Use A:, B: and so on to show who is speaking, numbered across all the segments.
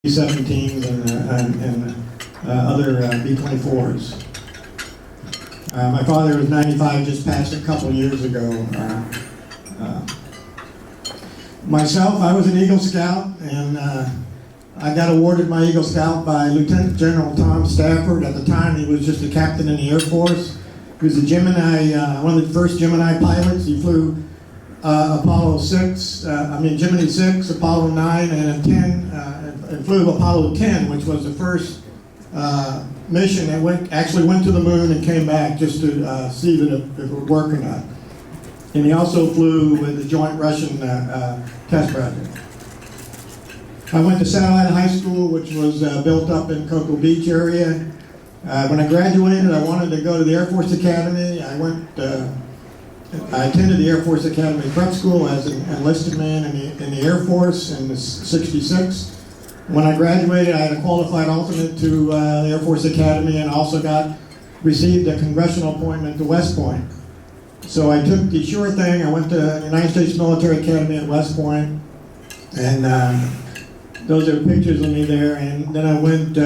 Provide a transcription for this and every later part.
A: B-17s and other B-24s. My father was 95, just passed a couple of years ago. Myself, I was an Eagle Scout, and I got awarded my Eagle Scout by Lieutenant General Tom Stafford. At the time, he was just a captain in the Air Force. He was a Gemini, one of the first Gemini pilots. He flew Gemini 6, Apollo 9, and 10, and flew Apollo 10, which was the first mission that actually went to the moon and came back just to see that if it would work or not. And he also flew with the joint Russian test project. I went to Satellite High School, which was built up in Cocoa Beach area. When I graduated, I wanted to go to the Air Force Academy. I attended the Air Force Academy prep school as an enlisted man in the Air Force in '66. When I graduated, I had a qualified alternate to the Air Force Academy, and also received a congressional appointment to West Point. So I took the sure thing. I went to the United States Military Academy at West Point, and those are pictures of me there. And then I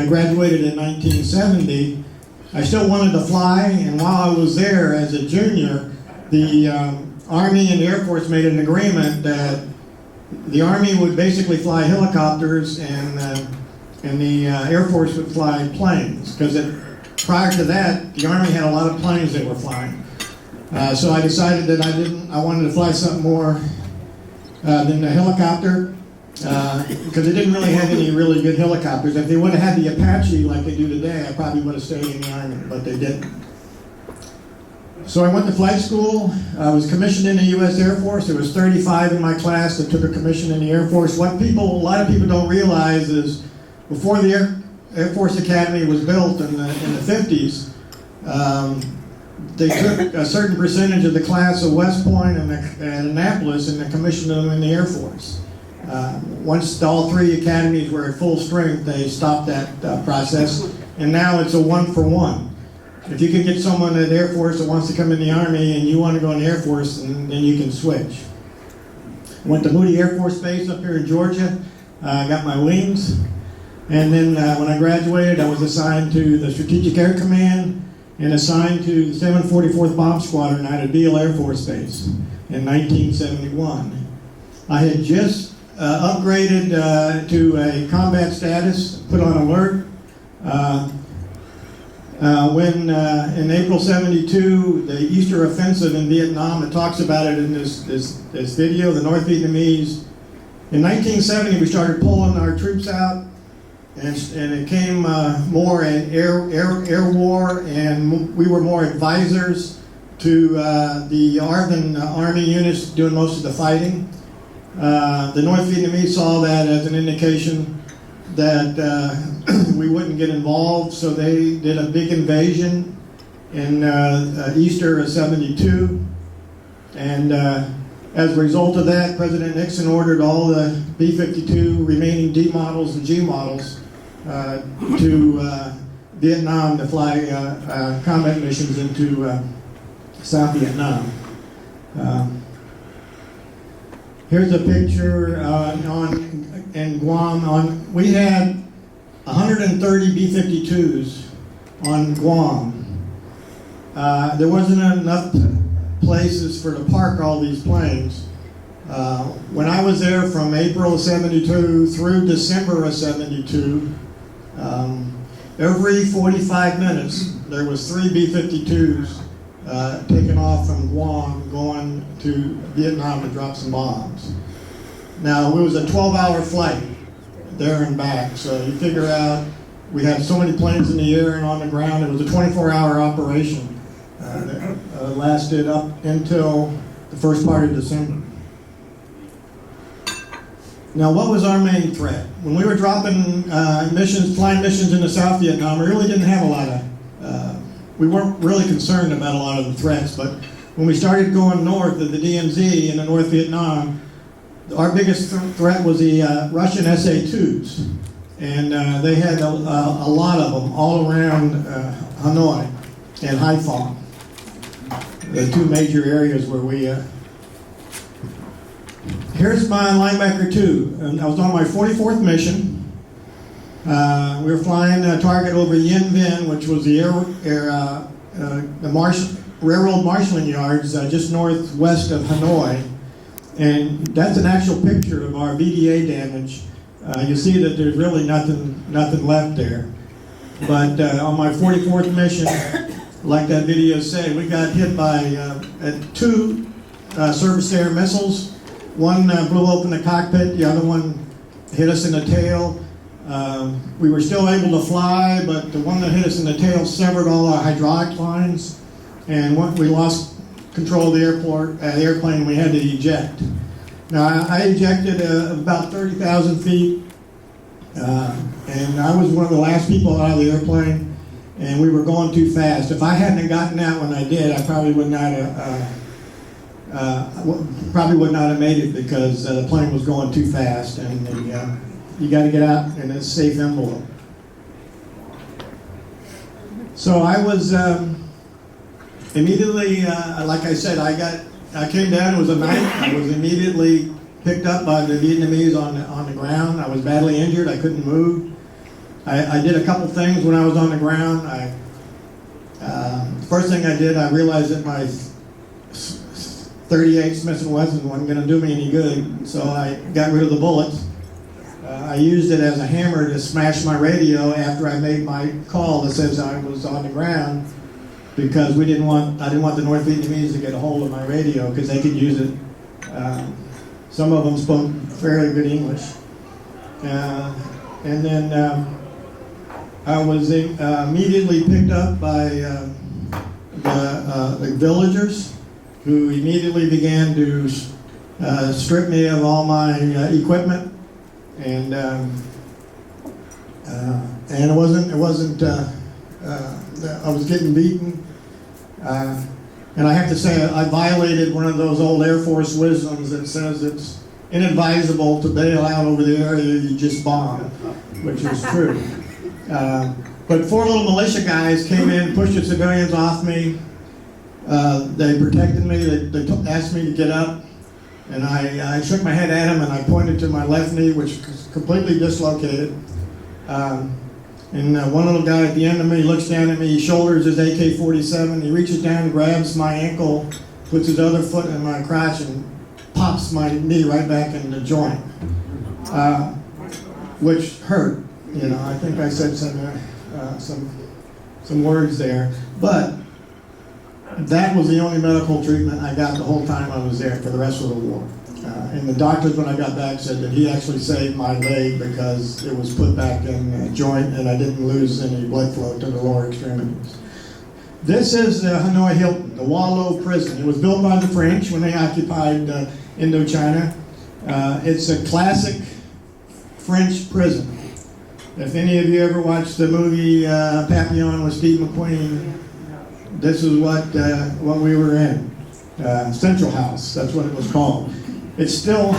A: graduated in 1970. I still wanted to fly, and while I was there as a junior, the Army and the Air Force made an agreement that the Army would basically fly helicopters, and the Air Force would fly planes. Because prior to that, the Army had a lot of planes they were flying. So I decided that I wanted to fly something more than a helicopter, because they didn't really have any really good helicopters. If they would have had the Apache like they do today, I probably would have stayed in the Army, but they didn't. So I went to flight school. I was commissioned in the U.S. Air Force. There was 35 in my class that took a commission in the Air Force. What a lot of people don't realize is before the Air Force Academy was built in the 50s, they took a certain percentage of the class of West Point and Annapolis and they commissioned them in the Air Force. Once all three academies were at full strength, they stopped that process, and now it's a one-for-one. If you can get someone at the Air Force that wants to come in the Army and you want to go in the Air Force, then you can switch. Went to Moody Air Force Base up here in Georgia. Got my wings. And then when I graduated, I was assigned to the Strategic Air Command and assigned to the 744th Bomb Squadron out of Beale Air Force Base in 1971. I had just upgraded to a combat status, put on alert. When in April '72, the Easter Offensive in Vietnam, it talks about it in this video, the North Vietnamese. In 1970, we started pulling our troops out, and it came more an air war, and we were more advisors to the ARVN Army units doing most of the fighting. The North Vietnamese saw that as an indication that we wouldn't get involved, so they did a big invasion in Easter of '72, and as a result of that, President Nixon ordered all the B-52 remaining D models and G models to Vietnam to fly combat missions into South Vietnam. Here's a picture in Guam. We had 130 B-52s on Guam. There wasn't enough places to park all these planes. When I was there from April of '72 through December of '72, every 45 minutes there was 3 B-52s taking off from Guam going to Vietnam to drop some bombs. Now, it was a 12-hour flight there and back, so you figure out we had so many planes in the air and on the ground. It was a 24-hour operation that lasted up until the first part of December. Now, what was our main threat? When we were dropping flying missions into South Vietnam, we really didn't have a lot of we weren't really concerned about a lot of the threats, but when we started going north of the DMZ into North Vietnam, our biggest threat was the Russian SA-2s, and they had a lot of them all around Hanoi and Haiphong, the two major areas where we... Here's my linebacker 2, and I was on my 44th mission. We were flying a target over Yin, which was the railroad marshalling yards just northwest of Hanoi. And that's an actual picture of our VDA damage. You see that there's really nothing left there. But on my 44th mission, like that video said, we got hit by two surface air missiles. One blew open the cockpit, the other one hit us in the tail. We were still able to fly, but the one that hit us in the tail severed all our hydraulic lines, and we lost control of the airplane, and we had to eject. Now, I ejected about 30,000 feet, and I was one of the last people out of the airplane, and we were going too fast. If I hadn't gotten out when I did, I probably would not have made it, because the plane was going too fast, and you got to get out in a safe envelope. So I was immediately, like I said, I came down. It was a night. I was immediately picked up by the Vietnamese on the ground. I was badly injured. I couldn't move. I did a couple things when I was on the ground. First thing I did, I realized that my 38 Smith & Wesson wasn't going to do me any good, so I got rid of the bullets. I used it as a hammer to smash my radio after I made my call that says I was on the ground, because I didn't want the North Vietnamese to get a hold of my radio, because they could use it. Some of them spoke fairly good English. And then I was immediately picked up by the villagers, who immediately began to strip me of all my equipment, and it wasn't. I was getting beaten, and I have to say I violated one of those old Air Force wisdoms that says it's inadvisable to bail out over the area you just bombed, which is true. But four little militia guys came in, pushed the civilians off me. They protected me. They asked me to get up, and I shook my head at them, and I pointed to my left knee, which was completely dislocated. And one little guy at the end of me looks down at me. He shoulders his AK-47. He reaches down and grabs my ankle, puts his other foot in my crotch, and pops my knee right back in the joint, which hurt. You know, I think I said some words there, but that was the only medical treatment I got the whole time I was there for the rest of the war. And the doctors, when I got back, said that he actually saved my leg, because it was put back in the joint and I didn't lose any blood flow to the lower extremities. This is the Hanoi Hilton, the Wallow prison. It was built by the French when they occupied Indochina. It's a classic French prison. If any of you ever watched the movie Papillon with Steve McQueen, this is what we were in. Central House, that's what it was called. It's still,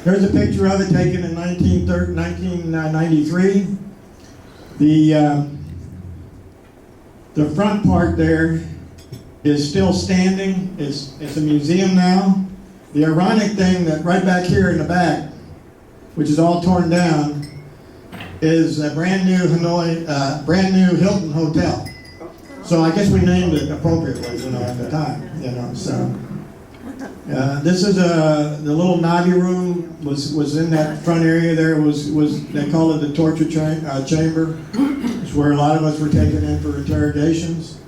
A: there's a picture of it taken in 1993. The front part there is still standing. It's a museum now. The ironic thing that right back here in the back, which is all torn down, is a brand new Hilton hotel. So I guess we named it appropriately, at the time, so. This is the little Navi room was in that front area there. Was they call it the torture chamber. It's where a lot of us were taken in for interrogations.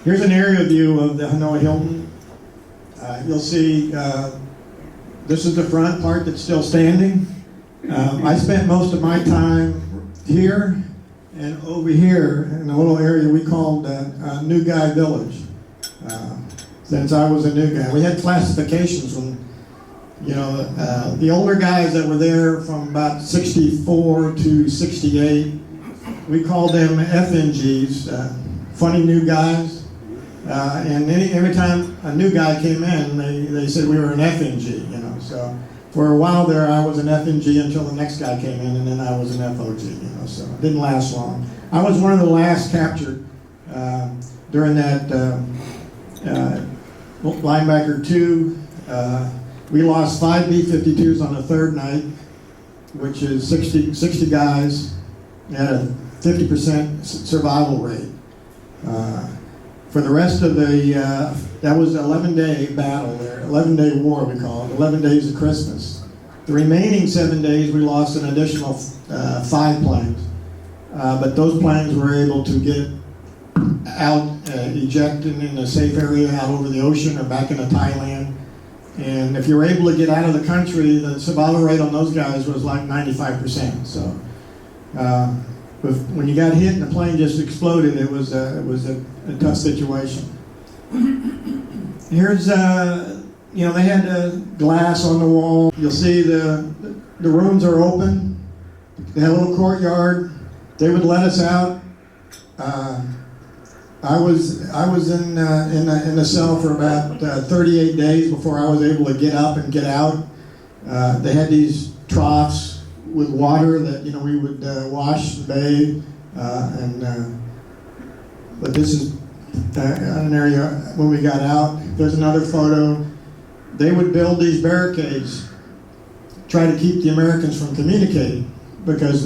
A: Here's an aerial view of the Hanoi Hilton. You'll see this is the front part that's still standing. I spent most of my time here and over here in a little area we called New Guy Village. Since I was a new guy, we had classifications when, the older guys that were there from about 64 to 68, we called them FNGs, funny new guys. And every time a new guy came in, they said we were an FNG, So for a while there, I was an FNG until the next guy came in, and then I was an FOG, So it didn't last long. I was one of the last captured during that. Linebacker 2, we lost 5 B-52s on the third night, which is 60 guys. We had a 50% survival rate. For the rest of the, that was an 11-day battle there, 11-day war we call it, 11 days of Christmas. The remaining 7 days we lost an additional 5 planes. But those planes were able to get out, ejected in a safe area out over the ocean or back into Thailand. And if you were able to get out of the country, the survival rate on those guys was like 95%. So when you got hit and the plane just exploded, it was a tough situation. Here's, you know, they had glass on the wall. You'll see the rooms are open. They had a little courtyard. They would let us out. I was in the cell for about 38 days before I was able to get up and get out. They had these troughs with water that, you know, we would wash and bathe. But this is an area when we got out. There's another photo. They would build these barricades, try to keep the Americans from communicating, because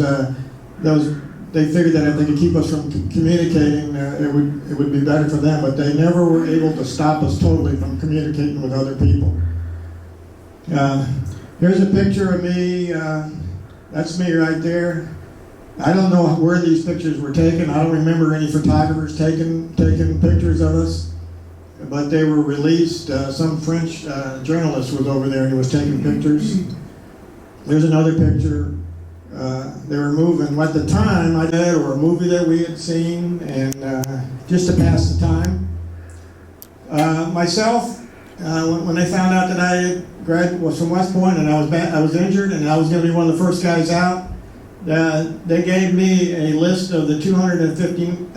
A: they figured that if they could keep us from communicating, it would be better for them. But they never were able to stop us totally from communicating with other people. Here's a picture of me. That's me right there. I don't know where these pictures were taken. I don't remember any photographers taking pictures of us, but they were released. Some French journalist was over there and he was taking pictures. There's another picture. They were moving. At the time, I did, or a movie that we had seen, and just to pass the time. Myself, when they found out that I was from West Point and I was injured and I was going to be one of the first guys out, they gave me a list of the 250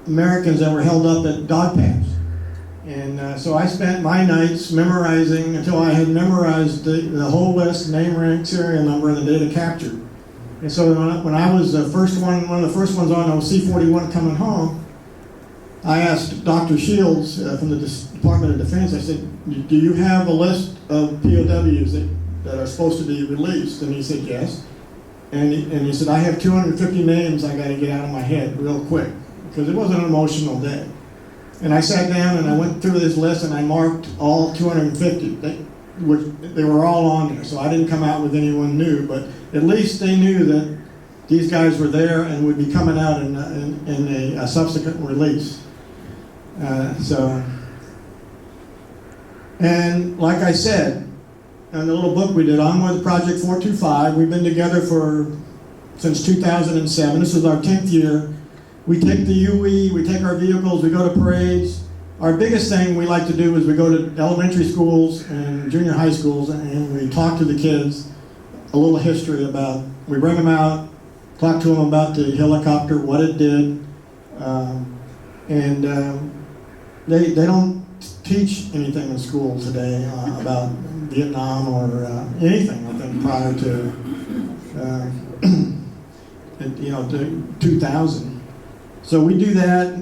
A: Americans that were held up at dog pads. And so I spent my nights memorizing until I had memorized the whole list, name, rank, serial number, and the date of capture. And so when I was one of the first ones on, I was C-41 coming home, I asked Dr. Shields from the Department of Defense, I said, do you have a list of POWs that are supposed to be released? And he said, yes. And he said, I have 250 names I got to get out of my head real quick, because it was an emotional day. And I sat down and I went through this list and I marked all 250. They were all on there, so I didn't come out with anyone new, but at least they knew that these guys were there and would be coming out in a subsequent release. And like I said, in the little book we did, I'm with Project 425. We've been together since 2007. This is our 10th year. We take the UE, we take our vehicles, we go to parades. Our biggest thing we like to do is we go to elementary schools and junior high schools and we talk to the kids a little history about, we bring them out, talk to them about the helicopter, what it did, they don't teach anything in school today about Vietnam or anything, I think, prior to 2000. So we do that.